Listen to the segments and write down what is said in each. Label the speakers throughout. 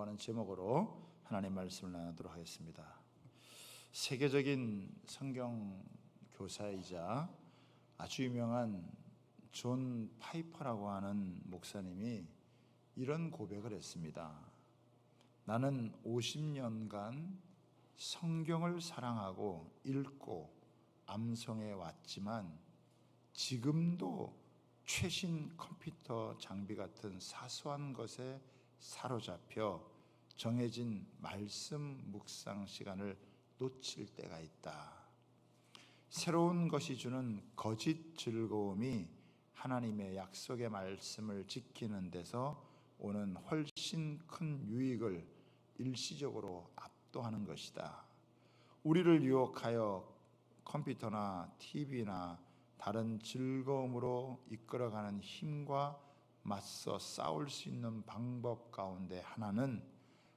Speaker 1: 라고 하는 제목으로 하나님의 말씀을 나누도록 하겠습니다. 세계적인 성경 교사이자 아주 유명한 존 파이퍼라고 하는 목사님이 이런 고백을 했습니다. 나는 50년간 성경을 사랑하고 읽고 암송해 왔지만 지금도 최신 컴퓨터 장비 같은 사소한 것에 사로잡혀 정해진 말씀 묵상 시간을 놓칠 때가 있다. 새로운 것이 주는 거짓 즐거움이 하나님의 약속의 말씀을 지키는 데서 오는 훨씬 큰 유익을 일시적으로 압도하는 것이다. 우리를 유혹하여 컴퓨터나 TV나 다른 즐거움으로 이끌어가는 힘과 맞서 싸울 수 있는 방법 가운데 하나는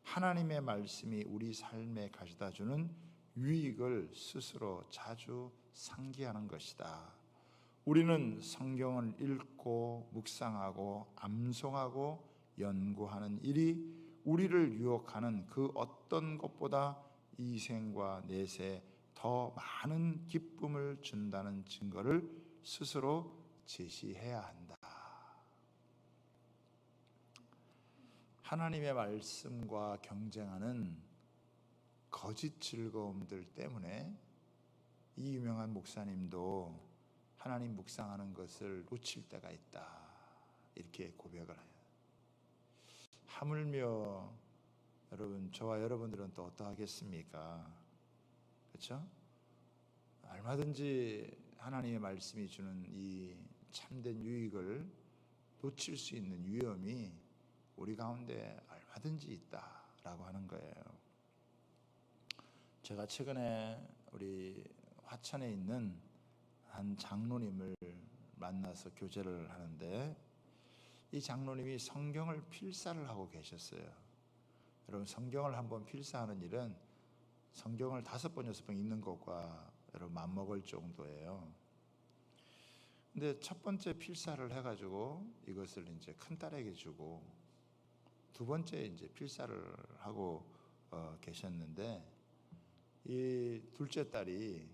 Speaker 1: 하나님의 말씀이 우리 삶에 가져다주는 유익을 스스로 자주 상기하는 것이다. 우리는 성경을 읽고 묵상하고 암송하고 연구하는 일이 우리를 유혹하는 그 어떤 것보다 이생과 내세에 더 많은 기쁨을 준다는 증거를 스스로 제시해야 한다. 하나님의 말씀과 경쟁하는 거짓 즐거움들 때문에 이 유명한 목사님도 하나님 묵상하는 것을 놓칠 때가 있다, 이렇게 고백을 해요. 하물며 여러분, 저와 여러분들은 또 어떠하겠습니까? 그렇죠? 얼마든지 하나님의 말씀이 주는 이 참된 유익을 놓칠 수 있는 위험이 우리 가운데 얼마든지 있다라고 하는 거예요. 제가 최근에 우리 화천에 있는 한 장로님을 만나서 교제를 하는데, 이 장로님이 성경을 필사를 하고 계셨어요. 여러분, 성경을 한번 필사하는 일은 성경을 5번, 6번 읽는 것과 여러분 맞먹을 정도예요. 근데 첫 번째 필사를 해가지고 이것을 이제 큰 딸에게 주고, 두 번째 이제 필사를 하고 계셨는데, 이 둘째 딸이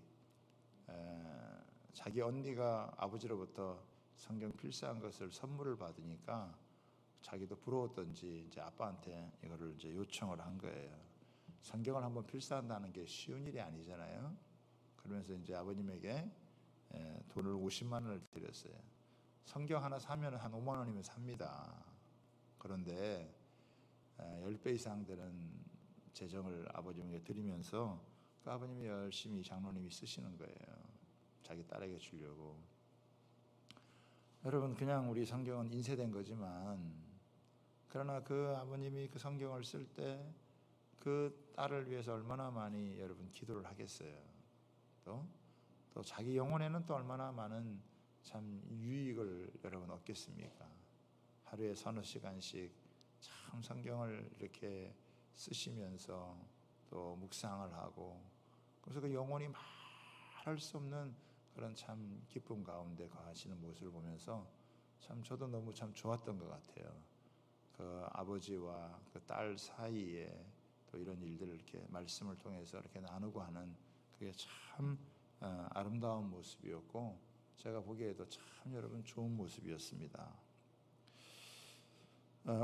Speaker 1: 자기 언니가 아버지로부터 성경 필사한 것을 선물을 받으니까 자기도 부러웠던지 이제 아빠한테 이거를 이제 요청을 한 거예요. 성경을 한번 필사한다는 게 쉬운 일이 아니잖아요. 그러면서 이제 아버님에게 돈을 50만 원을 드렸어요. 성경 하나 사면 한 5만 원이면 삽니다. 그런데 10배 이상 되는 재정을 아버님에게 드리면서 그 아버님이 열심히 장로님이 쓰시는 거예요. 자기 딸에게 주려고. 여러분, 그냥 우리 성경은 인쇄된 거지만, 그러나 그 아버님이 그 성경을 쓸 때 그 딸을 위해서 얼마나 많이 여러분 기도를 하겠어요. 또 자기 영혼에는 또 얼마나 많은 참 유익을 여러분 얻겠습니까? 하루에 서너 시간씩 참 성경을 이렇게 쓰시면서 또 묵상을 하고, 그래서 그 영혼이 말할 수 없는 그런 참 기쁨 가운데 거하시는 모습을 보면서 참 저도 너무 참 좋았던 것 같아요. 그 아버지와 그 딸 사이에 또 이런 일들을 이렇게 말씀을 통해서 이렇게 나누고 하는, 그게 참 아름다운 모습이었고, 제가 보기에도 참 여러분 좋은 모습이었습니다.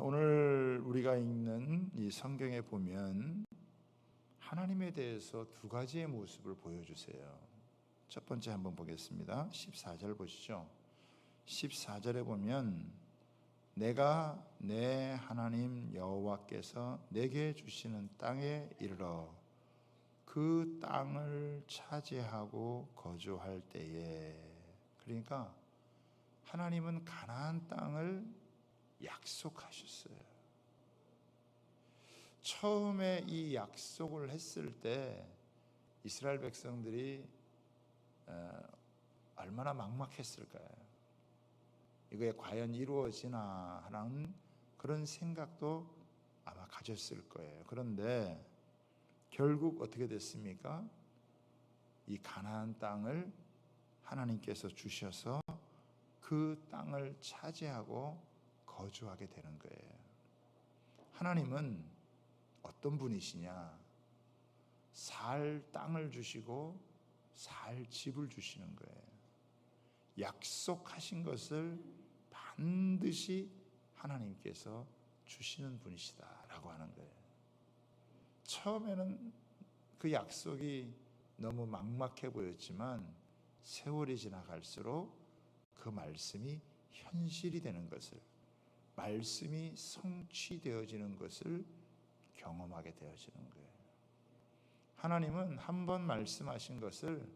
Speaker 1: 오늘 우리가 읽는 이 성경에 보면 하나님에 대해서 두 가지의 모습을 보여주세요. 첫 번째 한번 보겠습니다. 14절 보시죠. 14절에 보면 내가 내 하나님 여호와께서 내게 주시는 땅에 이르러 그 땅을 차지하고 거주할 때에, 그러니까 하나님은 가나안 땅을 약속하셨어요. 처음에 이 약속을 했을 때 이스라엘 백성들이 얼마나 막막했을까요? 이게 과연 이루어지나 하는 그런 생각도 아마 가졌을 거예요. 그런데 결국 어떻게 됐습니까? 이 가나안 땅을 하나님께서 주셔서 그 땅을 차지하고 거주하게 되는 거예요. 하나님은 어떤 분이시냐? 살 땅을 주시고 살 집을 주시는 거예요. 약속하신 것을 반드시 하나님께서 주시는 분이시다라고 하는 거예요. 처음에는 그 약속이 너무 막막해 보였지만 세월이 지나갈수록 그 말씀이 현실이 되는 것을, 말씀이 성취되어지는 것을 경험하게 되어지는 거예요. 하나님은 한 번 말씀하신 것을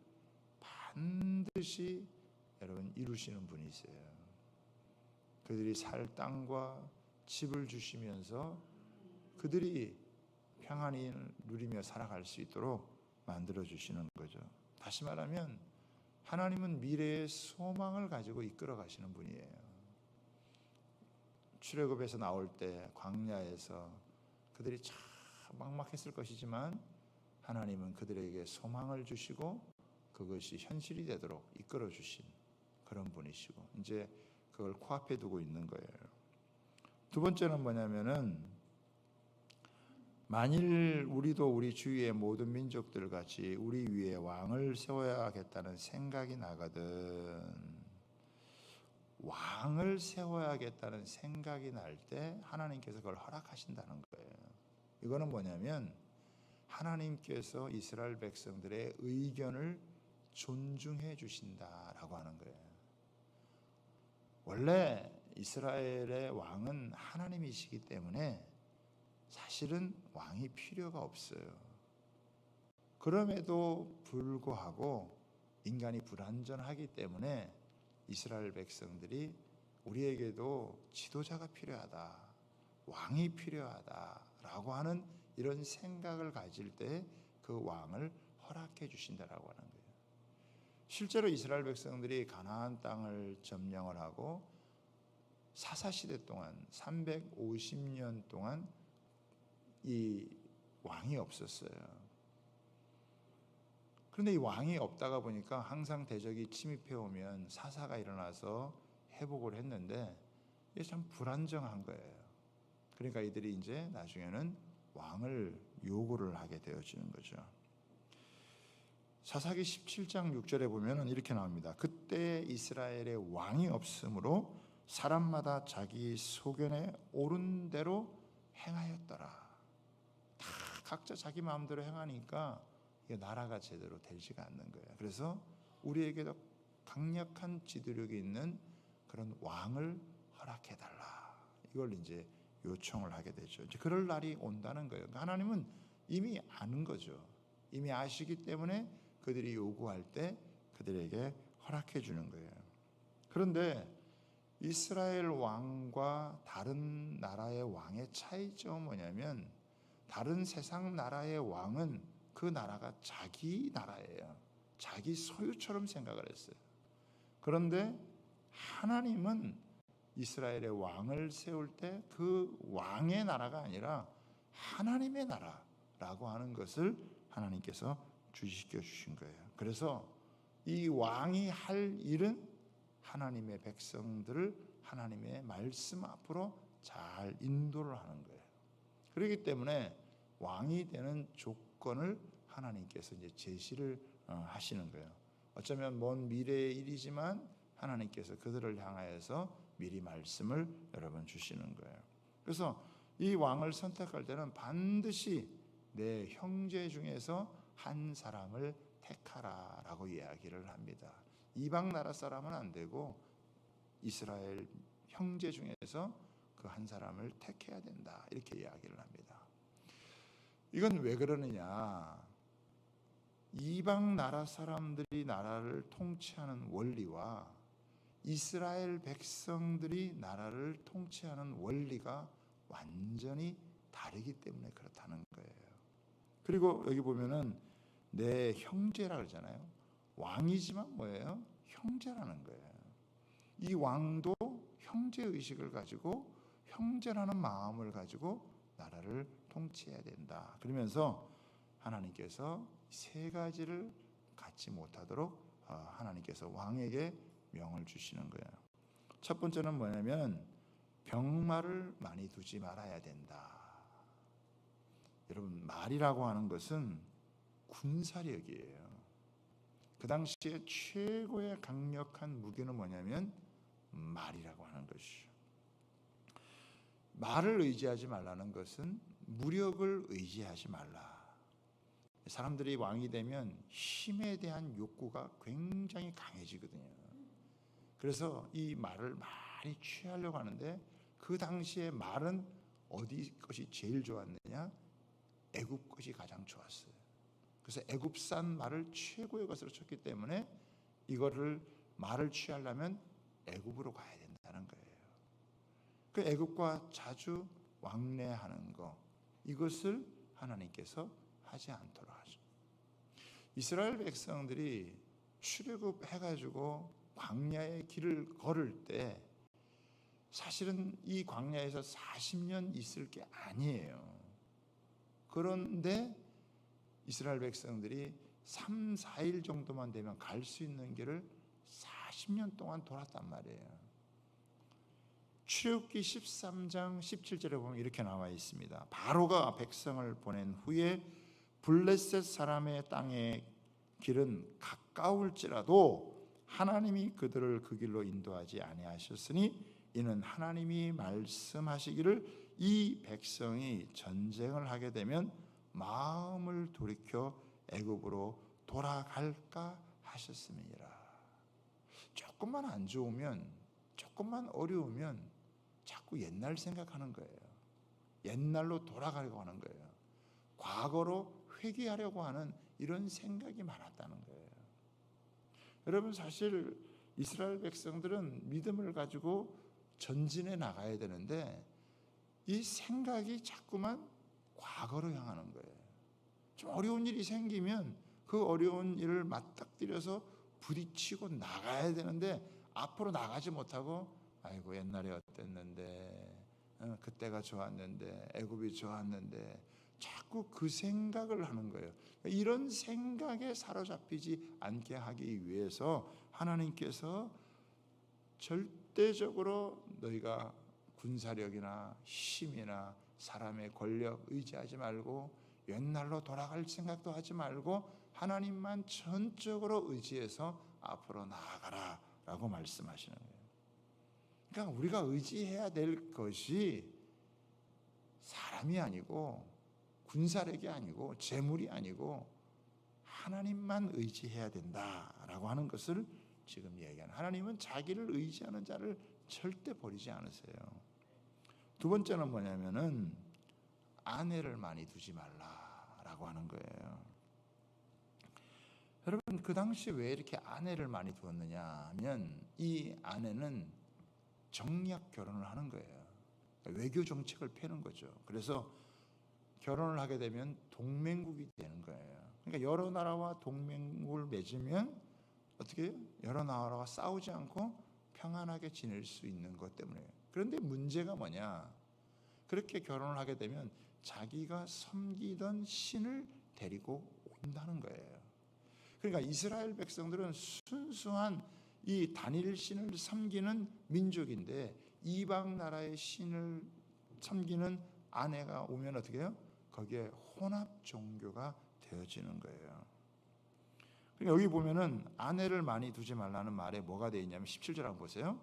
Speaker 1: 반드시 여러분 이루시는 분이세요. 그들이 살 땅과 집을 주시면서 그들이 평안히 누리며 살아갈 수 있도록 만들어 주시는 거죠. 다시 말하면 하나님은 미래의 소망을 가지고 이끌어 가시는 분이에요. 출애굽에서 나올 때 광야에서 그들이 참 막막했을 것이지만 하나님은 그들에게 소망을 주시고 그것이 현실이 되도록 이끌어 주신 그런 분이시고 이제 그걸 코앞에 두고 있는 거예요. 두 번째는 뭐냐면은 만일 우리도 우리 주위의 모든 민족들 같이 우리 위에 왕을 세워야겠다는 생각이 나거든. 왕을 세워야겠다는 생각이 날 때 하나님께서 그걸 허락하신다는 거예요. 이거는 뭐냐면 하나님께서 이스라엘 백성들의 의견을 존중해 주신다라고 하는 거예요. 원래 이스라엘의 왕은 하나님이시기 때문에 사실은 왕이 필요가 없어요. 그럼에도 불구하고 인간이 불완전하기 때문에 이스라엘 백성들이 우리에게도 지도자가 필요하다, 왕이 필요하다라고 하는 이런 생각을 가질 때 그 왕을 허락해 주신다라고 하는 거예요. 실제로 이스라엘 백성들이 가나안 땅을 점령을 하고 사사시대 동안 350년 동안 이 왕이 없었어요. 그런데 이 왕이 없다가 보니까 항상 대적이 침입해 오면 사사가 일어나서 회복을 했는데 이게 참 불안정한 거예요. 그러니까 이들이 이제 나중에는 왕을 요구를 하게 되어지는 거죠. 사사기 17장 6절에 보면 이렇게 나옵니다. 그때 이스라엘의 왕이 없으므로 사람마다 자기 소견에 옳은 대로 행하였더라. 다 각자 자기 마음대로 행하니까 이게 나라가 제대로 되지가 않는 거예요. 그래서 우리에게도 강력한 지도력이 있는 그런 왕을 허락해달라. 이걸 이제 요청을 하게 되죠. 이제 그럴 날이 온다는 거예요. 하나님은 이미 아는 거죠. 이미 아시기 때문에 그들이 요구할 때 그들에게 허락해 주는 거예요. 그런데 이스라엘 왕과 다른 나라의 왕의 차이점은 뭐냐면 다른 세상 나라의 왕은 그 나라가 자기 나라예요. 자기 소유처럼 생각을 했어요. 그런데 하나님은 이스라엘의 왕을 세울 때 그 왕의 나라가 아니라 하나님의 나라라고 하는 것을 하나님께서 주시켜 주신 거예요. 그래서 이 왕이 할 일은 하나님의 백성들을 하나님의 말씀 앞으로 잘 인도를 하는 거예요. 그렇기 때문에 왕이 되는 조건을 하나님께서 이제 제시를 하시는 거예요. 어쩌면 먼 미래의 일이지만 하나님께서 그들을 향하여서 미리 말씀을 여러분 주시는 거예요. 그래서 이 왕을 선택할 때는 반드시 내 형제 중에서 한 사람을 택하라라고 이야기를 합니다. 이방 나라 사람은 안 되고 이스라엘 형제 중에서 그 한 사람을 택해야 된다. 이렇게 이야기를 합니다. 이건 왜 그러느냐? 이방 나라 사람들이 나라를 통치하는 원리와 이스라엘 백성들이 나라를 통치하는 원리가 완전히 다르기 때문에 그렇다는 거예요. 그리고 여기 보면은 내 형제라 그러잖아요. 왕이지만 뭐예요? 형제라는 거예요. 이 왕도 형제 의식을 가지고 형제라는 마음을 가지고 나라를 통치해야 된다. 그러면서 하나님께서 세 가지를 갖지 못하도록 하나님께서 왕에게 명을 주시는 거예요. 첫 번째는 뭐냐면 병마를 많이 두지 말아야 된다. 여러분, 말이라고 하는 것은 군사력이에요. 그 당시에 최고의 강력한 무기는 뭐냐면 말이라고 하는 것이죠. 말을 의지하지 말라는 것은 무력을 의지하지 말라. 사람들이 왕이 되면 힘에 대한 욕구가 굉장히 강해지거든요. 그래서 이 말을 많이 취하려고 하는데, 그 당시에 말은 어디 것이 제일 좋았느냐? 애굽 것이 가장 좋았어요. 그래서 애굽산 말을 최고의 것으로 쳤기 때문에 이거를 말을 취하려면 애굽으로 가야 된다는 거예요. 그 애굽과 자주 왕래하는 거, 이것을 하나님께서 하지 않도록 하죠. 이스라엘 백성들이 출애굽해가지고 광야의 길을 걸을 때 사실은 이 광야에서 40년 있을 게 아니에요. 그런데 이스라엘 백성들이 3, 4일 정도만 되면 갈 수 있는 길을 40년 동안 돌았단 말이에요. 출애굽기 13장 17절에 보면 이렇게 나와 있습니다. 바로가 백성을 보낸 후에 블레셋 사람의 땅의 길은 가까울지라도 하나님이 그들을 그 길로 인도하지 아니하셨으니 이는 하나님이 말씀하시기를 이 백성이 전쟁을 하게 되면 마음을 돌이켜 애굽으로 돌아갈까 하셨음이니라. 조금만 안 좋으면, 조금만 어려우면 자꾸 옛날 생각하는 거예요. 옛날로 돌아가려고 하는 거예요. 과거로 회귀하려고 하는 이런 생각이 많았다는 거예요. 여러분, 사실 이스라엘 백성들은 믿음을 가지고 전진해 나가야 되는데 이 생각이 자꾸만 과거로 향하는 거예요. 좀 어려운 일이 생기면 그 어려운 일을 맞닥뜨려서 부딪히고 나가야 되는데 앞으로 나가지 못하고 아이고 옛날에 어땠는데, 그때가 좋았는데, 애굽이 좋았는데, 자꾸 그 생각을 하는 거예요. 이런 생각에 사로잡히지 않게 하기 위해서 하나님께서 절대적으로 너희가 군사력이나 힘이나 사람의 권력 의지하지 말고 옛날로 돌아갈 생각도 하지 말고 하나님만 전적으로 의지해서 앞으로 나아가라 라고 말씀하시는 거예요. 그러니까 우리가 의지해야 될 것이 사람이 아니고 군사력이 아니고 재물이 아니고 하나님만 의지해야 된다라고 하는 것을 지금 얘기하는, 하나님은 자기를 의지하는 자를 절대 버리지 않으세요. 두 번째는 뭐냐면은 아내를 많이 두지 말라라고 하는 거예요. 여러분, 그 당시 왜 이렇게 아내를 많이 두었느냐 하면 이 아내는 정략 결혼을 하는 거예요. 외교 정책을 펴는 거죠. 그래서 결혼을 하게 되면 동맹국이 되는 거예요. 그러니까 여러 나라와 동맹국을 맺으면 어떻게 해요? 여러 나라와 싸우지 않고 평안하게 지낼 수 있는 것 때문에. 그런데 문제가 뭐냐? 그렇게 결혼을 하게 되면 자기가 섬기던 신을 데리고 온다는 거예요. 그러니까 이스라엘 백성들은 순수한 이 단일 신을 섬기는 민족인데 이방 나라의 신을 섬기는 아내가 오면 어떻게 해요? 거기에 혼합 종교가 되어지는 거예요. 그러니까 여기 보면은 아내를 많이 두지 말라는 말에 뭐가 되어 있냐면 17절 한번 보세요.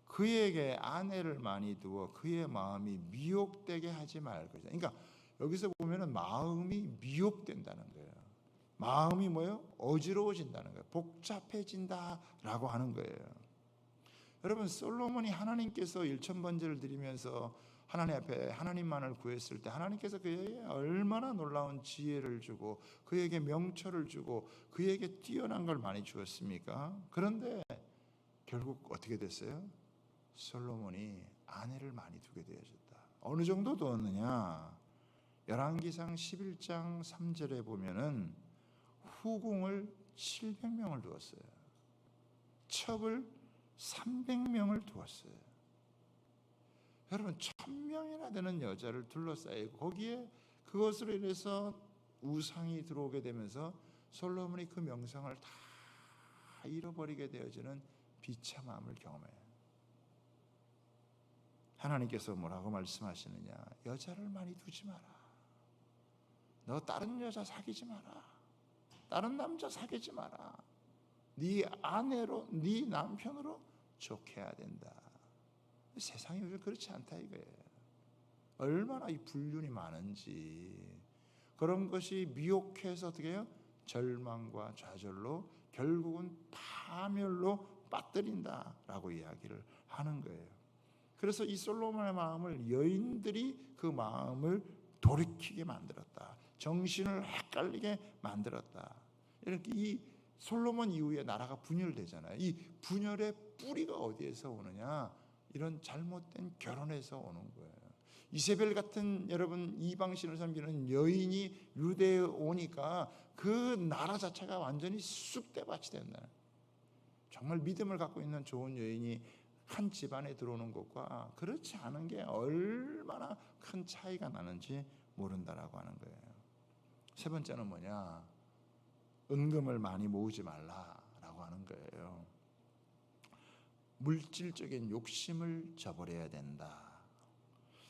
Speaker 1: 그에게 아내를 많이 두어 그의 마음이 미혹되게 하지 말고. 그러니까 여기서 보면은 마음이 미혹된다는 거예요. 마음이 뭐예요? 어지러워진다는 거예요. 복잡해진다라고 하는 거예요. 여러분, 솔로몬이 하나님께서 일천번제를 드리면서 하나님 앞에 하나님만을 구했을 때 하나님께서 그에게 얼마나 놀라운 지혜를 주고 그에게 명철을 주고 그에게 뛰어난 걸 많이 주었습니까? 그런데 결국 어떻게 됐어요? 솔로몬이 아내를 많이 두게 되어졌다. 어느 정도 두었느냐? 열왕기상 11장 3절에 보면은 후궁을 700명을 두었어요. 첩을 300명을 두었어요. 여러분, 1000명이나 되는 여자를 둘러싸이고 거기에 그것으로 인해서 우상이 들어오게 되면서 솔로몬이 그 명성을 다 잃어버리게 되어지는 비참함을 경험해요. 하나님께서 뭐라고 말씀하시느냐? 여자를 많이 두지 마라. 너 다른 여자 사귀지 마라. 다른 남자 사귀지 마라. 네 아내로, 네 남편으로 좋게 해야 된다. 세상이 요즘 그렇지 않다 이거예요. 얼마나 이 불륜이 많은지. 그런 것이 미혹해서 어떻게 해요? 절망과 좌절로 결국은 파멸로 빠뜨린다라고 이야기를 하는 거예요. 그래서 이 솔로몬의 마음을 여인들이 그 마음을 돌이키게 만들었다. 정신을 헷갈리게 만들었다. 이렇게 이 솔로몬 이후에 나라가 분열되잖아요. 이 분열의 뿌리가 어디에서 오느냐? 이런 잘못된 결혼에서 오는 거예요. 이세벨 같은 여러분 이방신을 섬기는 여인이 유대에 오니까 그 나라 자체가 완전히 쑥대밭이 된다. 정말 믿음을 갖고 있는 좋은 여인이 한 집안에 들어오는 것과 그렇지 않은 게 얼마나 큰 차이가 나는지 모른다라고 하는 거예요. 세 번째는 뭐냐? 은금을 많이 모으지 말라라고 하는 거예요. 물질적인 욕심을 저버려야 된다.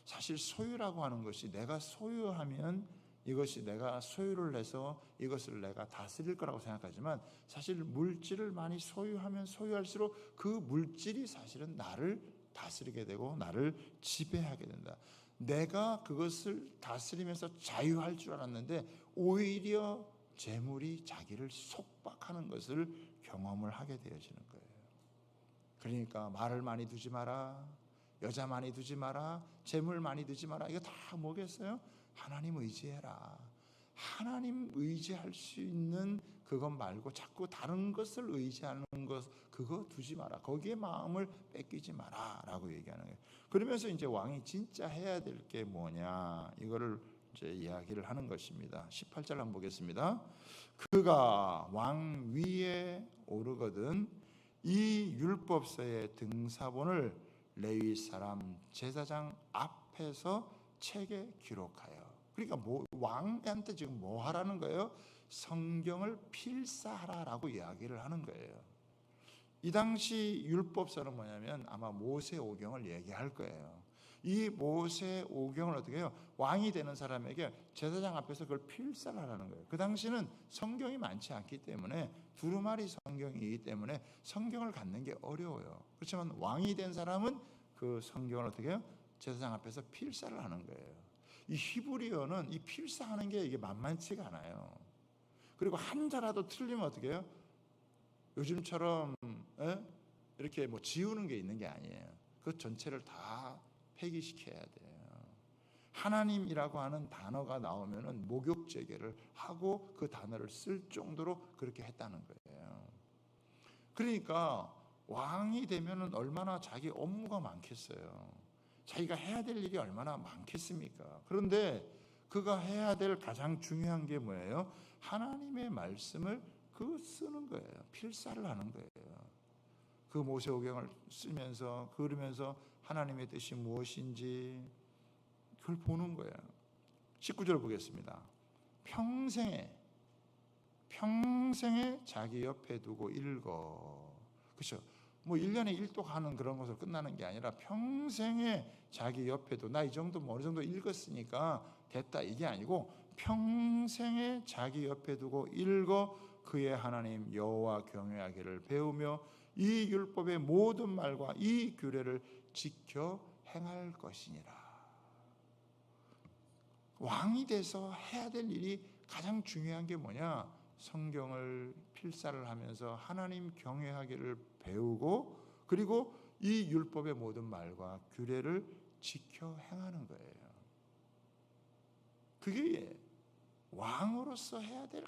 Speaker 1: 사실 소유라고 하는 것이 내가 소유하면 이것이 내가 소유를 해서 이것을 내가 다스릴 거라고 생각하지만 사실 물질을 많이 소유하면 소유할수록 그 물질이 사실은 나를 다스리게 되고 나를 지배하게 된다. 내가 그것을 다스리면서 자유할 줄 알았는데 오히려 재물이 자기를 속박하는 것을 경험을 하게 되어지는 거예요. 그러니까 말을 많이 두지 마라, 여자 많이 두지 마라, 재물 많이 두지 마라. 이거 다 뭐겠어요? 하나님 의지해라. 하나님 의지할 수 있는 그것 말고 자꾸 다른 것을 의지하는 것, 그거 두지 마라. 거기에 마음을 뺏기지 마라 라고 얘기하는 거예요. 그러면서 이제 왕이 진짜 해야 될 게 뭐냐, 이거를 이제 이야기를 하는 것입니다. 18절 한번 보겠습니다. 그가 왕 위에 오르거든 이 율법서의 등사본을 레위 사람 제사장 앞에서 책에 기록하여. 그러니까 왕한테 지금 뭐 하라는 거예요? 성경을 필사하라라고 이야기를 하는 거예요. 이 당시 율법서는 뭐냐면 아마 모세오경을 얘기할 거예요. 이 모세오경을 어떻게 해요? 왕이 되는 사람에게 제사장 앞에서 그걸 필사를 하라는 거예요. 그 당시는 성경이 많지 않기 때문에 두루마리 성경이기 때문에 성경을 갖는 게 어려워요. 그렇지만 왕이 된 사람은 그 성경을 어떻게 해요? 제사장 앞에서 필사를 하는 거예요. 이 히브리어는 이 필사하는 게 이게 만만치가 않아요. 그리고 한자라도 틀리면 어떻게 해요? 요즘처럼 이렇게 뭐 지우는 게 있는 게 아니에요. 그 전체를 다 폐기시켜야 돼요. 하나님이라고 하는 단어가 나오면은 목욕제계를 하고 그 단어를 쓸 정도로 그렇게 했다는 거예요. 그러니까 왕이 되면은 얼마나 자기 업무가 많겠어요. 자기가 해야 될 일이 얼마나 많겠습니까? 그런데 그가 해야 될 가장 중요한 게 뭐예요? 하나님의 말씀을 그 쓰는 거예요. 필사를 하는 거예요. 그 모세오경을 쓰면서 그러면서 하나님의 뜻이 무엇인지 그걸 보는 거예요. 19절 보겠습니다. 평생에 자기 옆에 두고 읽어. 그렇죠? 뭐 1년에 1독 하는 그런 것으로 끝나는 게 아니라 평생에 자기 옆에도 나 이 정도 어느 정도 읽었으니까 됐다 이게 아니고 평생에 자기 옆에 두고 읽어 그의 하나님 여호와 경외하기를 배우며 이 율법의 모든 말과 이 규례를 지켜 행할 것이니라. 왕이 돼서 해야 될 일이 가장 중요한 게 뭐냐? 성경을 필사를 하면서 하나님 경외하기를 배우고 그리고 이 율법의 모든 말과 규례를 지켜 행하는 거예요. 그게 왕으로서 해야 될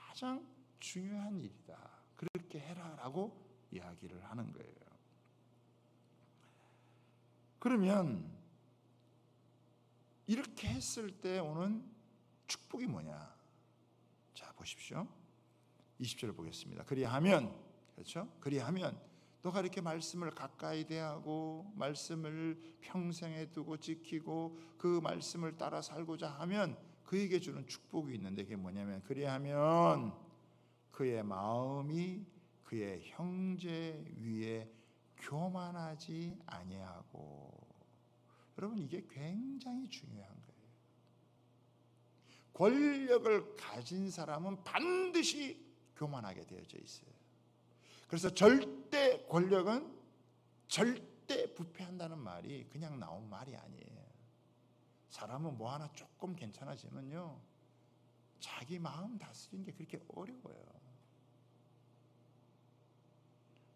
Speaker 1: 가장 중요한 일이다. 그렇게 해라라고 이야기를 하는 거예요. 그러면 이렇게 했을 때 오는 축복이 뭐냐? 자, 보십시오. 20절을 보겠습니다. 그리하면, 그렇죠? 그리하면 너가 이렇게 말씀을 가까이 대하고 말씀을 평생에 두고 지키고 그 말씀을 따라 살고자 하면 그에게 주는 축복이 있는데 그게 뭐냐면 그리하면 그의 마음이 그의 형제 위에 교만하지 아니하고. 여러분 이게 굉장히 중요한 거예요. 권력을 가진 사람은 반드시 교만하게 되어져 있어요. 그래서 절대 권력은 절대 부패한다는 말이 그냥 나온 말이 아니에요. 사람은 뭐 하나 조금 괜찮아지면요, 자기 마음 다스리는 게 그렇게 어려워요.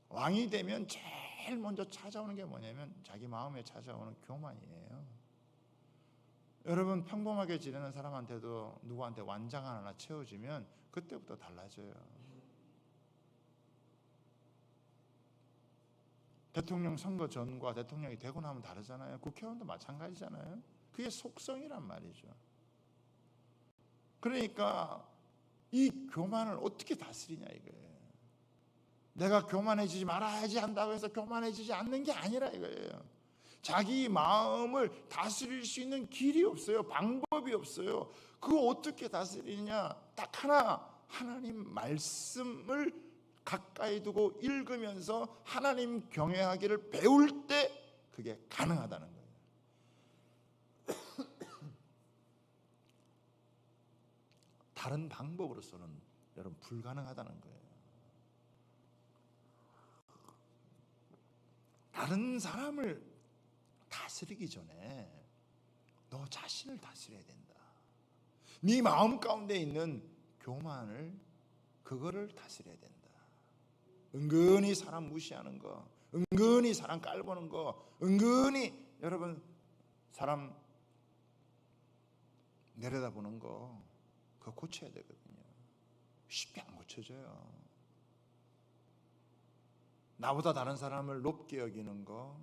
Speaker 1: 왕이 되면 제일 먼저 찾아오는 게 뭐냐면 자기 마음에 찾아오는 교만이에요. 여러분, 평범하게 지내는 사람한테도 누구한테 완장 하나 채워주면 그때부터 달라져요. 대통령 선거 전과 대통령이 되고 나면 다르잖아요. 국회의원도 마찬가지잖아요. 그게 속성이란 말이죠. 그러니까 이 교만을 어떻게 다스리냐 이거예요. 내가 교만해지지 말아야지 한다고 해서 교만해지지 않는 게 아니라 이거예요. 자기 마음을 다스릴 수 있는 길이 없어요. 방법이 없어요. 그거 어떻게 다스리냐? 딱 하나, 하나님 말씀을 가까이 두고 읽으면서 하나님 경외하기를 배울 때 그게 가능하다는 거예요. 다른 방법으로서는 여러분 불가능하다는 거예요. 다른 사람을 다스리기 전에 너 자신을 다스려야 된다. 네 마음 가운데 있는 교만을, 그거를 다스려야 된다. 은근히 사람 무시하는 거, 은근히 사람 깔보는 거, 은근히 여러분 사람 내려다보는 거, 그거 고쳐야 되거든요. 쉽게 안 고쳐져요. 나보다 다른 사람을 높게 여기는 거,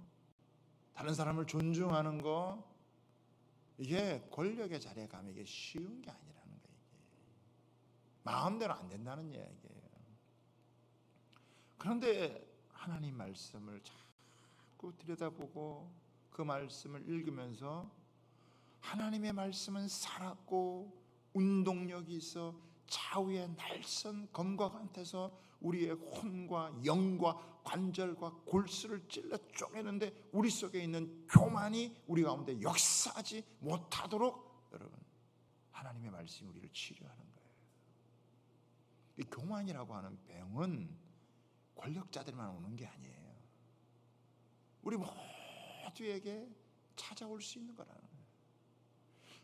Speaker 1: 다른 사람을 존중하는 거, 이게 권력의 자리에 가면 이게 쉬운 게 아니라는 거예요. 이게 마음대로 안 된다는 얘기예요. 그런데 하나님 말씀을 자꾸 들여다보고 그 말씀을 읽으면서 하나님의 말씀은 살았고 운동력이 있어 좌우의 날선 검과 같아서 우리의 혼과 영과 관절과 골수를 찔러 쪼개는데 우리 속에 있는 교만이 우리 가운데 역사하지 못하도록 여러분 하나님의 말씀이 우리를 치료하는 거예요. 이 교만이라고 하는 병은 권력자들만 오는 게 아니에요. 우리 모두에게 찾아올 수 있는 거라는 거예요.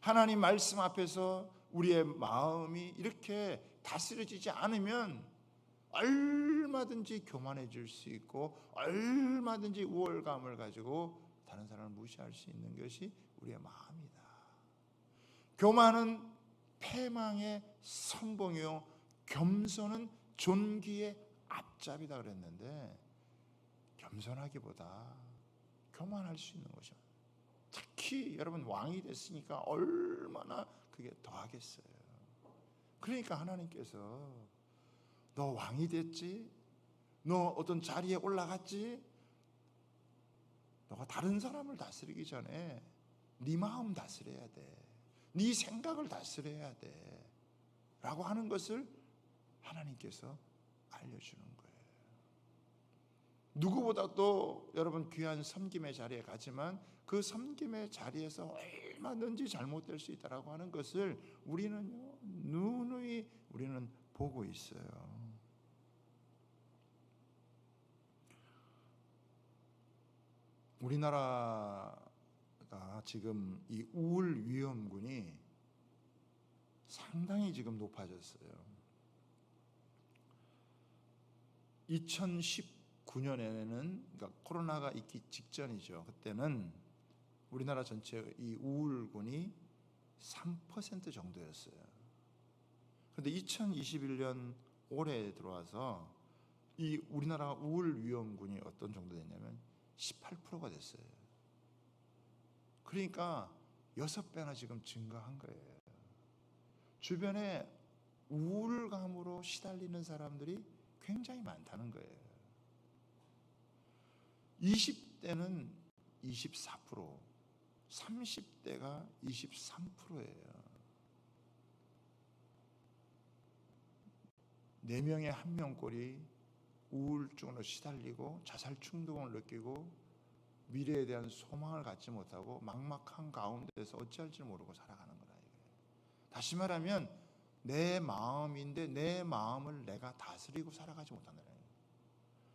Speaker 1: 하나님 말씀 앞에서 우리의 마음이 이렇게 다스려지지 않으면 얼마든지 교만해질 수 있고 얼마든지 우월감을 가지고 다른 사람을 무시할 수 있는 것이 우리의 마음이다. 교만은 패망의 선봉이요 겸손은 존귀의 앞잡이다 그랬는데, 겸손하기보다 교만할 수 있는 거죠. 특히 여러분 왕이 됐으니까 얼마나 그게 더하겠어요. 그러니까 하나님께서 너 왕이 됐지? 너 어떤 자리에 올라갔지? 너가 다른 사람을 다스리기 전에 네 마음 다스려야 돼. 네 생각을 다스려야 돼. 라고 하는 것을 하나님께서 알려주는 거예요. 누구보다도 여러분 귀한 섬김의 자리에 가지만 그 섬김의 자리에서 얼마든지 잘못될 수 있다라고 하는 것을 우리는요 누누이 우리는 보고 있어요. 우리나라가 지금 이 우울 위험군이 상당히 지금 높아졌어요. 2019년에는 그러니까 코로나가 있기 직전이죠. 그때는 우리나라 전체 이 우울군이 3% 정도였어요. 그런데 2021년 올해 들어와서 이 우리나라 우울 위험군이 어떤 정도 됐냐면 18%가 됐어요. 그러니까 6배나 지금 증가한 거예요. 주변에 우울감으로 시달리는 사람들이 굉장히 많다는 거예요. 20대는 24%, 30대가 23%예요. 4명에 1명꼴이 우울증으로 시달리고 자살 충동을 느끼고 미래에 대한 소망을 갖지 못하고 막막한 가운데서 어찌할지 모르고 살아가는 거라. 다시 말하면 내 마음인데 내 마음을 내가 다스리고 살아가지 못한다는 거예요.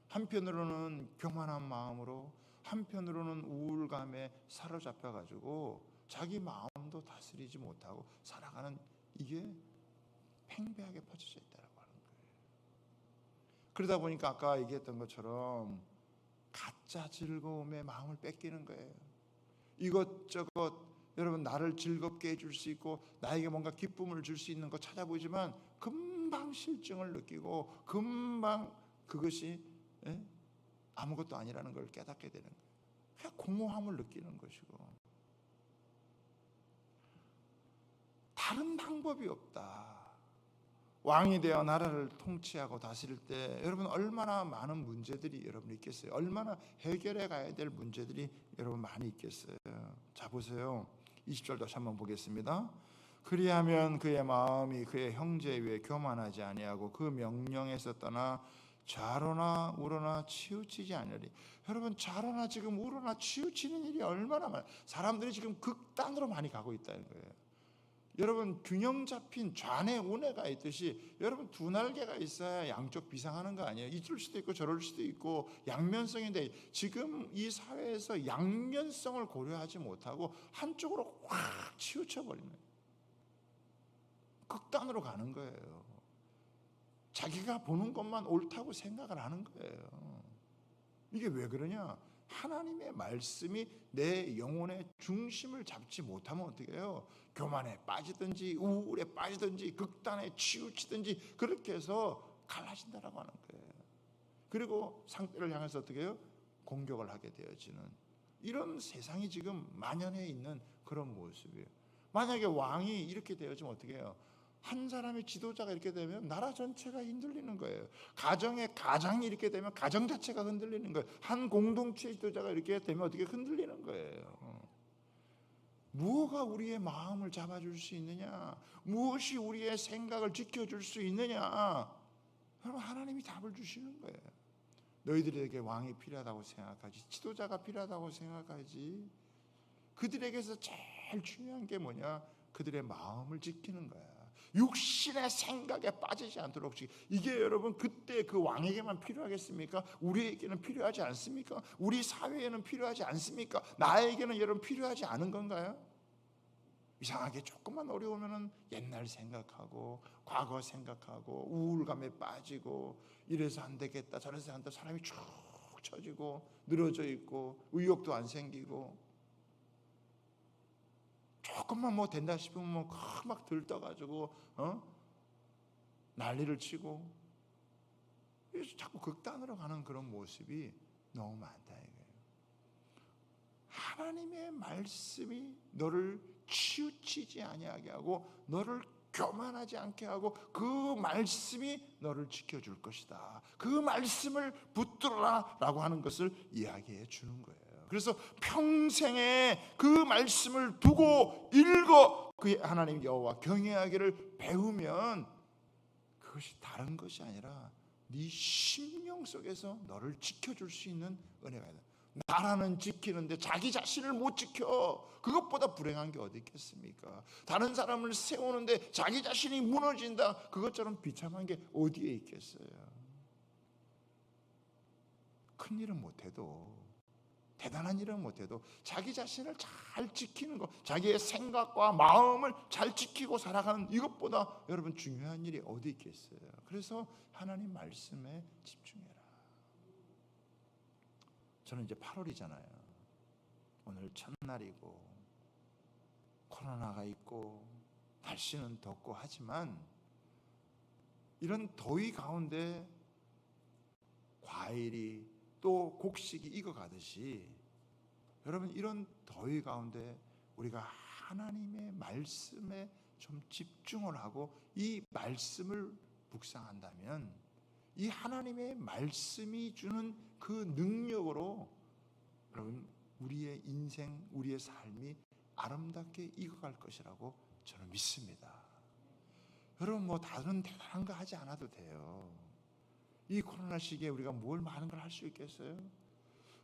Speaker 1: 한편으로는 교만한 마음으로, 한편으로는 우울감에 사로잡혀가지고 자기 마음도 다스리지 못하고 살아가는, 이게 팽배하게 퍼져져 있다고 하는 거예요. 그러다 보니까 아까 얘기했던 것처럼 가짜 즐거움에 마음을 뺏기는 거예요. 이것저것 여러분 나를 즐겁게 해줄 수 있고 나에게 뭔가 기쁨을 줄 수 있는 거 찾아보지만 금방 실증을 느끼고 금방 그것이 아무것도 아니라는 걸 깨닫게 되는 거예요. 그냥 공허함을 느끼는 것이고 다른 방법이 없다. 왕이 되어 나라를 통치하고 다스릴 때 여러분 얼마나 많은 문제들이 여러분 있겠어요. 얼마나 해결해 가야 될 문제들이 여러분 많이 있겠어요. 자 보세요. 20절 다시 한번 보겠습니다. 그리하면 그의 마음이 그의 형제 위에 교만하지 아니하고 그 명령에서 떠나 좌로나 우로나 치우치지 않으리. 여러분 좌로나 지금 우로나 치우치는 일이 얼마나 많아요. 사람들이 지금 극단으로 많이 가고 있다는 거예요. 여러분 균형 잡힌 좌뇌 우뇌가 있듯이 여러분 두 날개가 있어야 양쪽 비상하는 거 아니에요. 이럴 수도 있고 저럴 수도 있고 양면성인데 지금 이 사회에서 양면성을 고려하지 못하고 한쪽으로 확 치우쳐 버리는 거예요. 극단으로 가는 거예요. 자기가 보는 것만 옳다고 생각을 하는 거예요. 이게 왜 그러냐? 하나님의 말씀이 내 영혼의 중심을 잡지 못하면 어떻게 해요? 교만에 빠지든지 우울에 빠지든지 극단에 치우치든지 그렇게 해서 갈라진다라고 하는 거예요. 그리고 상대를 향해서 어떻게 해요? 공격을 하게 되어지는 이런 세상이 지금 만연해 있는 그런 모습이에요. 만약에 왕이 이렇게 되어지면 어떻게 해요? 한 사람의 지도자가 이렇게 되면 나라 전체가 흔들리는 거예요. 가정의 가장이 이렇게 되면 가정 자체가 흔들리는 거예요. 한 공동체의 지도자가 이렇게 되면 어떻게 흔들리는 거예요. 무엇가 우리의 마음을 잡아줄 수 있느냐? 무엇이 우리의 생각을 지켜줄 수 있느냐? 여러분 하나님이 답을 주시는 거예요. 너희들에게 왕이 필요하다고 생각하지, 지도자가 필요하다고 생각하지. 그들에게서 제일 중요한 게 뭐냐? 그들의 마음을 지키는 거야. 육신의 생각에 빠지지 않도록. 이게 여러분 그때 그 왕에게만 필요하겠습니까? 우리에게는 필요하지 않습니까? 우리 사회에는 필요하지 않습니까? 나에게는 여러분 필요하지 않은 건가요? 이상하게 조금만 어려우면은 옛날 생각하고 과거 생각하고 우울감에 빠지고 이래서 안 되겠다 저래서 안 돼, 사람이 축 처지고 늘어져 있고 의욕도 안 생기고 조금만 뭐 된다 싶으면 뭐 막 들떠가지고 난리를 치고 자꾸 극단으로 가는 그런 모습이 너무 많다 이거예요. 하나님의 말씀이 너를 치우치지 아니하게 하고 너를 교만하지 않게 하고 그 말씀이 너를 지켜줄 것이다. 그 말씀을 붙들어라 라고 하는 것을 이야기해 주는 거예요. 그래서 평생에 그 말씀을 두고 읽어 그 하나님 여호와 경외하기를 배우면 그것이 다른 것이 아니라 네 심령 속에서 너를 지켜줄 수 있는 은혜가 있다. 나라는 지키는데 자기 자신을 못 지켜. 그것보다 불행한 게 어디 있겠습니까? 다른 사람을 세우는데 자기 자신이 무너진다. 그것처럼 비참한 게 어디에 있겠어요? 큰 일은 못해도 대단한 일은 못해도 자기 자신을 잘 지키는 것, 자기의 생각과 마음을 잘 지키고 살아가는 이것보다 여러분 중요한 일이 어디 있겠어요? 그래서 하나님 말씀에 집중해라. 저는 이제 8월이잖아요. 오늘 첫날이고 코로나가 있고 날씨는 덥고 하지만 이런 더위 가운데 과일이 또 곡식이 익어가듯이 여러분 이런 더위 가운데 우리가 하나님의 말씀에 좀 집중을 하고 이 말씀을 묵상한다면 이 하나님의 말씀이 주는 그 능력으로 여러분 우리의 인생, 우리의 삶이 아름답게 익어갈 것이라고 저는 믿습니다. 여러분 뭐 다른 대단한 거 하지 않아도 돼요. 이 코로나 시기에 우리가 뭘 많은 걸 할 수 있겠어요?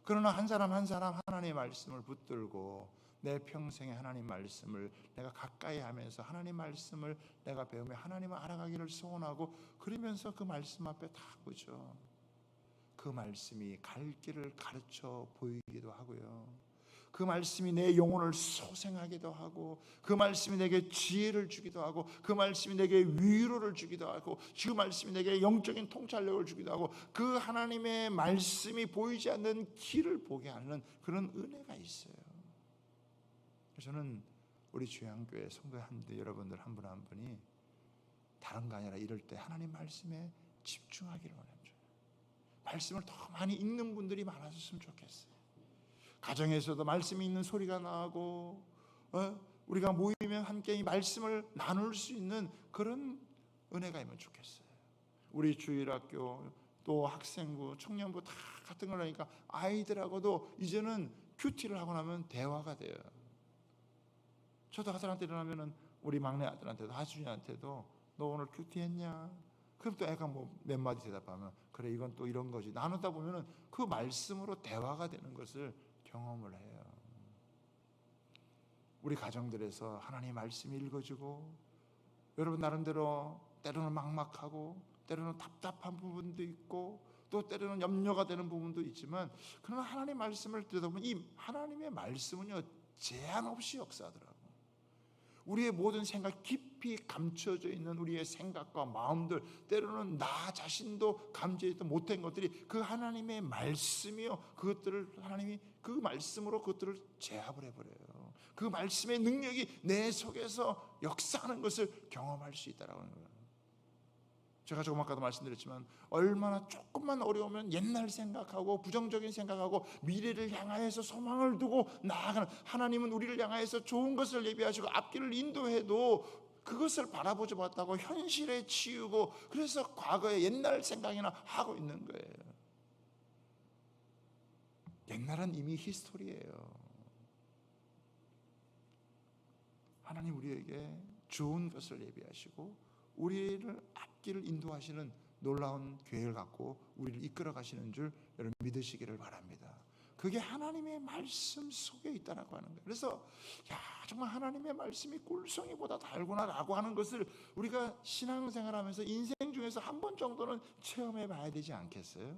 Speaker 1: 그러나 한 사람 한 사람 하나님의 말씀을 붙들고 내 평생에 하나님 말씀을 내가 가까이 하면서 하나님 말씀을 내가 배우며 하나님을 알아가기를 소원하고, 그러면서 그 말씀 앞에 다 보죠. 그 말씀이 갈 길을 가르쳐 보이기도 하고요. 그 말씀이 내 영혼을 소생하기도 하고, 그 말씀이 내게 지혜를 주기도 하고, 그 말씀이 내게 위로를 주기도 하고, 그 말씀이 내게 영적인 통찰력을 주기도 하고, 그 하나님의 말씀이 보이지 않는 길을 보게 하는 그런 은혜가 있어요. 그래서 저는 우리 주양교회 성도님들 여러분들 한 분 한 분이 다른 거 아니라 이럴 때 하나님 말씀에 집중하기를 원합니다. 말씀을 더 많이 읽는 분들이 많아졌으면 좋겠어요. 가정에서도 말씀이 있는 소리가 나고, 우리가 모이면 함께 이 말씀을 나눌 수 있는 그런 은혜가 있으면 좋겠어요. 우리 주일학교 또 학생부, 청년부 다 같은 걸 하니까 아이들하고도 이제는 큐티를 하고 나면 대화가 돼요. 저도 아들한테 일어나면은 우리 막내 아들한테도 하준이한테도 너 오늘 큐티 했냐? 그럼 또 애가 뭐 몇 마디 대답하면 그래 이건 또 이런 거지. 나누다 보면은 그 말씀으로 대화가 되는 것을 경험을 해요. 우리 가정들에서 하나님 말씀이 읽어지고, 여러분 나름대로 때로는 막막하고 때로는 답답한 부분도 있고 또 때로는 염려가 되는 부분도 있지만, 그러나 하나님 말씀을 들여다보면 이 하나님의 말씀은요 제한 없이 역사하더라고요. 우리의 모든 생각 깊이 감춰져 있는 우리의 생각과 마음들, 때로는 나 자신도 감지하지 못한 것들이 그 하나님의 말씀이요, 그것들을 하나님이 그 말씀으로 그것들을 제압을 해버려요. 그 말씀의 능력이 내 속에서 역사하는 것을 경험할 수 있다라고 하는 거예요. 제가 조금 아까도 말씀드렸지만 얼마나 조금만 어려우면 옛날 생각하고 부정적인 생각하고 미래를 향하여서 소망을 두고 나아가는, 하나님은 우리를 향하여서 좋은 것을 예비하시고 앞길을 인도해도 그것을 바라보지 못하고 현실에 치우고, 그래서 과거의 옛날 생각이나 하고 있는 거예요. 옛날은 이미 히스토리예요. 하나님 우리에게 좋은 것을 예비하시고 우리를 앞길을 인도하시는 놀라운 계획을 갖고 우리를 이끌어 가시는 줄 여러분 믿으시기를 바랍니다. 그게 하나님의 말씀 속에 있다라고 하는 거예요. 그래서 야 정말 하나님의 말씀이 꿀송이보다 달구나라고 하는 것을 우리가 신앙생활하면서 인생 중에서 한 번 정도는 체험해 봐야 되지 않겠어요?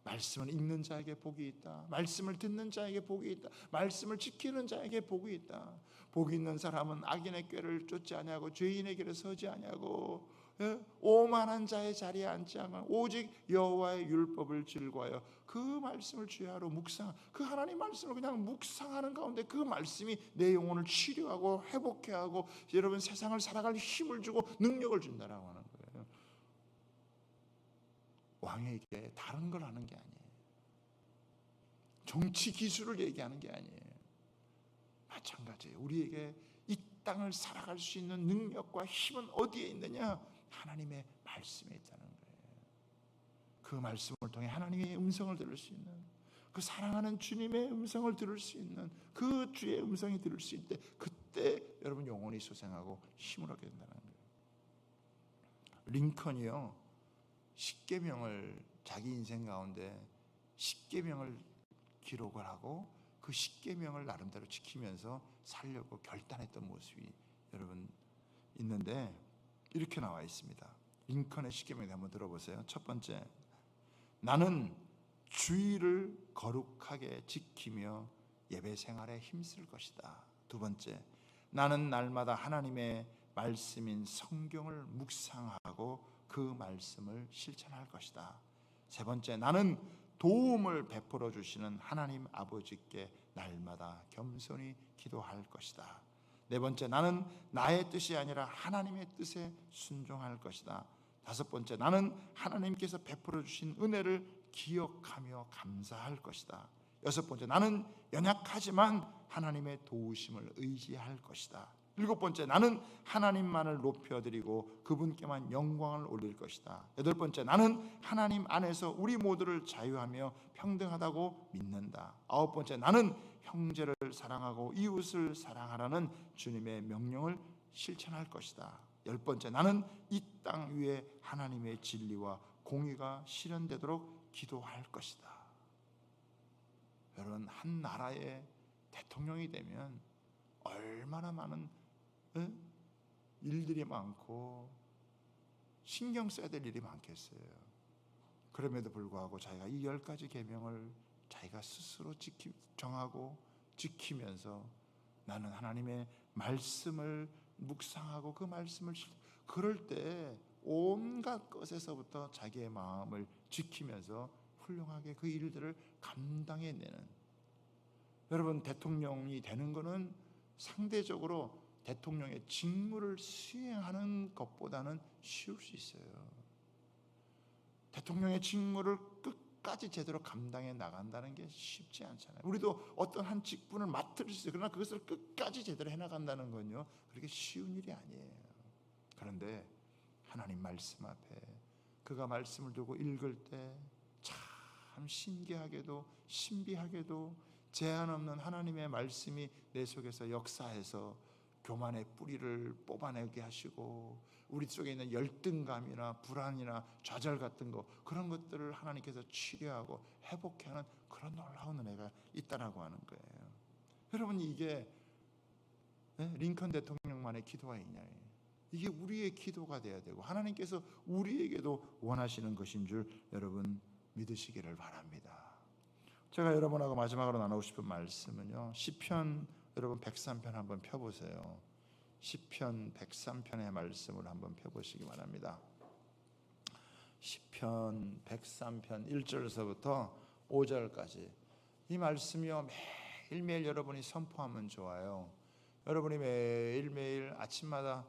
Speaker 1: 말씀을 읽는 자에게 복이 있다. 말씀을 듣는 자에게 복이 있다. 말씀을 지키는 자에게 복이 있다. 복이 있는 사람은 악인의 꾀를 쫓지 아니하고 죄인의 길에 서지 아니하고 오만한 자의 자리에 앉지 않고 오직 여호와의 율법을 즐거워하여 그 말씀을 주야로 묵상, 그 하나님 말씀을 그냥 묵상하는 가운데 그 말씀이 내 영혼을 치료하고 회복해 하고 여러분 세상을 살아갈 힘을 주고 능력을 준다라고 하는 거예요. 왕에게 다른 걸 하는 게 아니에요. 정치 기술을 얘기하는 게 아니에요. 마찬가지예요. 우리에게 이 땅을 살아갈 수 있는 능력과 힘은 어디에 있느냐? 하나님의 말씀에 있다는 거예요. 그 말씀을 통해 하나님의 음성을 들을 수 있는, 그 사랑하는 주님의 음성을 들을 수 있는, 그 주의 음성이 들을 수 있을 때 그때 여러분 영혼이 소생하고 힘을 얻게 된다는 거예요. 링컨이요 십계명을 자기 인생 가운데 십계명을 기록을 하고 그 십계명을 나름대로 지키면서 살려고 결단했던 모습이 여러분 있는데 이렇게 나와 있습니다. 링컨의 십계명 한번 들어보세요. 첫 번째, 나는 주의를 거룩하게 지키며 예배 생활에 힘쓸 것이다. 두 번째, 나는 날마다 하나님의 말씀인 성경을 묵상하고 그 말씀을 실천할 것이다. 세 번째, 나는 도움을 베풀어 주시는 하나님 아버지께 날마다 겸손히 기도할 것이다. 네 번째, 나는 나의 뜻이 아니라 하나님의 뜻에 순종할 것이다. 다섯 번째, 나는 하나님께서 베풀어 주신 은혜를 기억하며 감사할 것이다. 여섯 번째, 나는 연약하지만 하나님의 도우심을 의지할 것이다. 일곱 번째, 나는 하나님만을 높여드리고 그분께만 영광을 올릴 것이다. 여덟 번째, 나는 하나님 안에서 우리 모두를 자유하며 평등하다고 믿는다. 아홉 번째, 나는 형제를 사랑하고 이웃을 사랑하라는 주님의 명령을 실천할 것이다. 열 번째, 나는 이 땅 위에 하나님의 진리와 공의가 실현되도록 기도할 것이다. 여러분, 한 나라의 대통령이 되면 얼마나 많은 일들이 많고 신경 써야 될 일이 많겠어요. 그럼에도 불구하고 자기가 이 10가지 계명을 자기가 스스로 정하고 지키면서 나는 하나님의 말씀을 묵상하고 그 말씀을 그럴 때 온갖 것에서부터 자기의 마음을 지키면서 훌륭하게 그 일들을 감당해내는, 여러분 대통령이 되는 것은 상대적으로 대통령의 직무를 수행하는 것보다는 쉬울 수 있어요. 대통령의 직무를 끝까지 제대로 감당해 나간다는 게 쉽지 않잖아요. 우리도 어떤 한 직분을 맡을 수 있어요. 그러나 그것을 끝까지 제대로 해나간다는 건요, 그렇게 쉬운 일이 아니에요. 그런데 하나님 말씀 앞에 그가 말씀을 두고 읽을 때 참 신기하게도 신비하게도 제한 없는 하나님의 말씀이 내 속에서 역사해서 교만의 뿌리를 뽑아내게 하시고 우리 속에 있는 열등감이나 불안이나 좌절 같은 거, 그런 것들을 하나님께서 치료하고 회복해 하는 그런 놀라운 은혜가 있다라고 하는 거예요. 여러분, 이게 링컨 대통령만의 기도가 있냐요. 이게 우리의 기도가 돼야 되고 하나님께서 우리에게도 원하시는 것인 줄 여러분 믿으시기를 바랍니다. 제가 여러분하고 마지막으로 나누고 싶은 말씀은요, 시편 여러분 103편 한번 펴보세요. 시편 103편의 말씀을 한번 펴보시기 바랍니다. 시편 103편 1절에서부터 5절까지 이 말씀이요, 매일매일 여러분이 선포하면 좋아요. 여러분이 매일매일 아침마다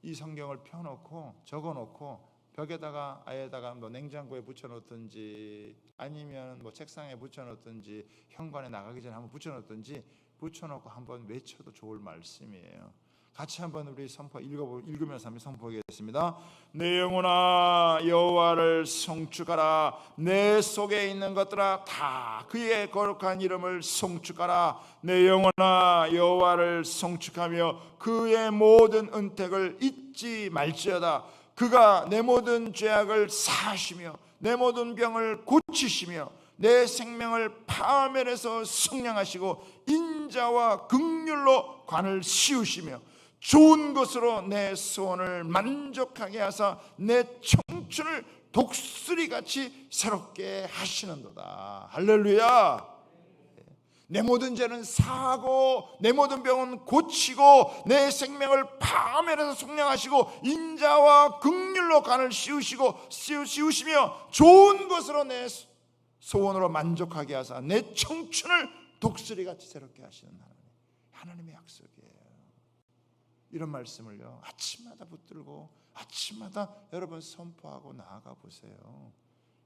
Speaker 1: 이 성경을 펴놓고 적어놓고 벽에다가 아예다가 뭐 냉장고에 붙여놓든지 아니면 뭐 책상에 붙여놓든지 현관에 나가기 전에 한번 붙여놓든지 붙여놓고 한번 외쳐도 좋을 말씀이에요. 같이 한번 우리 읽으면서 한번 선포하겠습니다. 내 영혼아 여호와를 송축하라. 내 속에 있는 것들아 다 그의 거룩한 이름을 송축하라. 내 영혼아 여호와를 송축하며 그의 모든 은택을 잊지 말지어다. 그가 내 모든 죄악을 사하시며 내 모든 병을 고치시며 내 생명을 파멸해서 승량하시고 인자와 긍휼로 관을 씌우시며 좋은 것으로 내 소원을 만족하게 하사 내 청춘을 독수리같이 새롭게 하시는도다. 할렐루야. 내 모든 죄는 사하고 내 모든 병은 고치고 내 생명을 파멸해서 속량하시고 인자와 긍휼로 간을 씌우시며 좋은 것으로 내 소원으로 만족하게 하사 내 청춘을 독수리같이 새롭게 하시는 하나님의 약속이에요. 이런 말씀을요, 아침마다 붙들고 아침마다 여러분 선포하고 나아가 보세요.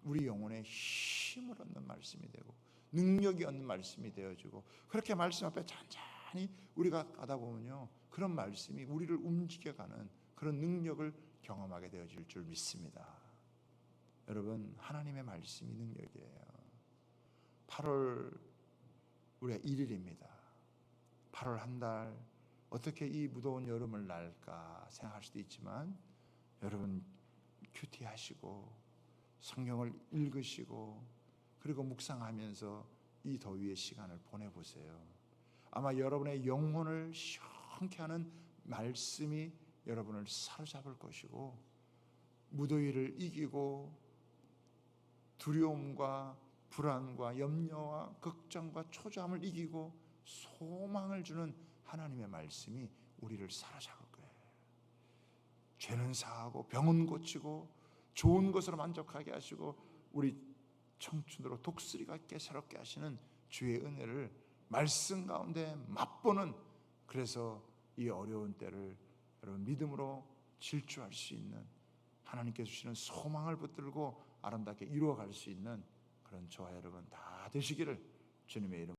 Speaker 1: 우리 영혼에 힘을 얻는 말씀이 되고 능력이 얻는 말씀이 되어지고, 그렇게 말씀 앞에 잔잔히 우리가 가다 보면요, 그런 말씀이 우리를 움직여가는 그런 능력을 경험하게 되어질 줄 믿습니다. 여러분, 하나님의 말씀이 능력이에요. 8월 우리가 1일입니다. 8월 한 달 어떻게 이 무더운 여름을 날까 생각할 수도 있지만, 여러분 큐티하시고 성경을 읽으시고 그리고 묵상하면서 이 더위의 시간을 보내보세요. 아마 여러분의 영혼을 시원케 하는 말씀이 여러분을 사로잡을 것이고, 무더위를 이기고 두려움과 불안과 염려와 걱정과 초조함을 이기고 소망을 주는 하나님의 말씀이 우리를 사로잡을 거예요. 죄는 사하고 병은 고치고 좋은 것으로 만족하게 하시고 우리 청춘으로 독수리가 새롭게 하시는 주의 은혜를 말씀 가운데 맛보는, 그래서 이 어려운 때를 여러분 믿음으로 질주할 수 있는, 하나님께서 주시는 소망을 붙들고 아름답게 이루어갈 수 있는 그런 저와 여러분 다 되시기를 주님의 이름